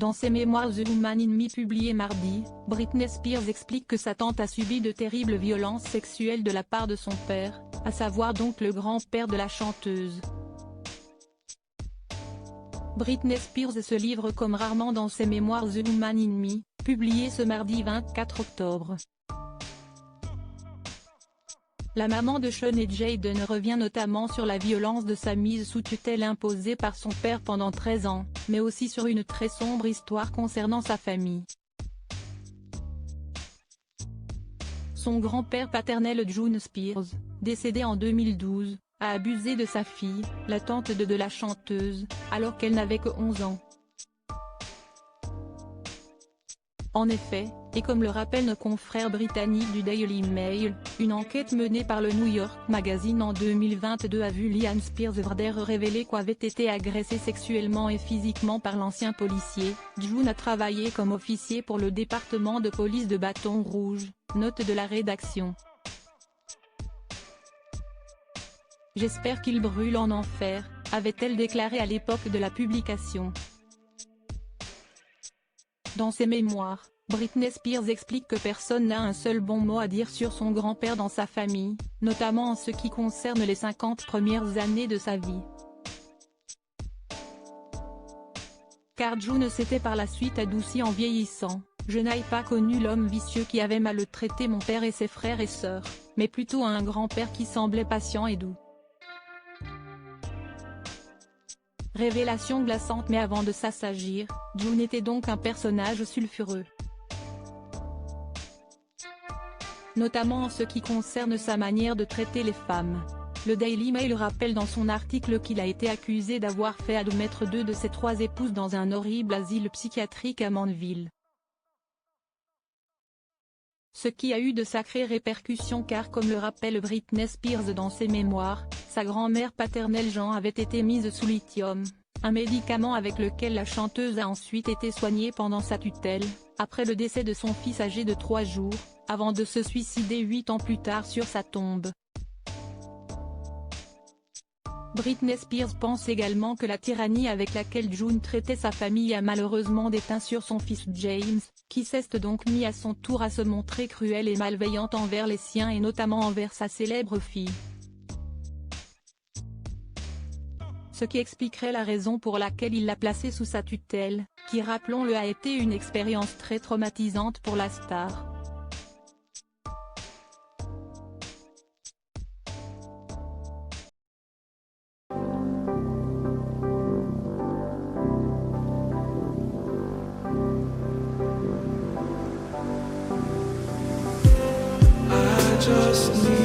Dans ses mémoires The Human in Me publiées mardi, Britney Spears explique que sa tante a subi de terribles violences sexuelles de la part de son père, à savoir donc le grand-père de la chanteuse. Britney Spears se livre comme rarement dans ses mémoires The Human in Me, publiées ce mardi 24 octobre. La maman de Sean et Jayden revient notamment sur la violence de sa mise sous tutelle imposée par son père pendant 13 ans, mais aussi sur une très sombre histoire concernant sa famille. Son grand-père paternel June Spears, décédé en 2012, a abusé de sa fille, la tante de la chanteuse, alors qu'elle n'avait que 11 ans. En effet, et comme le rappellent nos confrères britanniques du Daily Mail, une enquête menée par le New York Magazine en 2022 a vu Liane Spears révéler qu'avait été agressée sexuellement et physiquement par l'ancien policier. June a travaillé comme officier pour le département de police de Baton Rouge, note de la rédaction. « J'espère qu'il brûle en enfer », avait-elle déclaré à l'époque de la publication. Dans ses mémoires, Britney Spears explique que personne n'a un seul bon mot à dire sur son grand-père dans sa famille, notamment en ce qui concerne les 50 premières années de sa vie. Car June s'était par la suite adoucie en vieillissant. « Je n'ai pas connu l'homme vicieux qui avait maltraité mon père et ses frères et sœurs, mais plutôt un grand-père qui semblait patient et doux. » Révélation glaçante, mais avant de s'assagir, June était donc un personnage sulfureux. Notamment en ce qui concerne sa manière de traiter les femmes. Le Daily Mail rappelle dans son article qu'il a été accusé d'avoir fait admettre 2 de ses 3 épouses dans un horrible asile psychiatrique à Mandeville. Ce qui a eu de sacrées répercussions car comme le rappelle Britney Spears dans ses mémoires, sa grand-mère paternelle Jean avait été mise sous lithium, un médicament avec lequel la chanteuse a ensuite été soignée pendant sa tutelle, après le décès de son fils âgé de 3 jours, avant de se suicider 8 ans plus tard sur sa tombe. Britney Spears pense également que la tyrannie avec laquelle June traitait sa famille a malheureusement déteint sur son fils James, qui s'est donc mis à son tour à se montrer cruelle et malveillante envers les siens et notamment envers sa célèbre fille. Ce qui expliquerait la raison pour laquelle il l'a placée sous sa tutelle, qui rappelons-le a été une expérience très traumatisante pour la star. Just need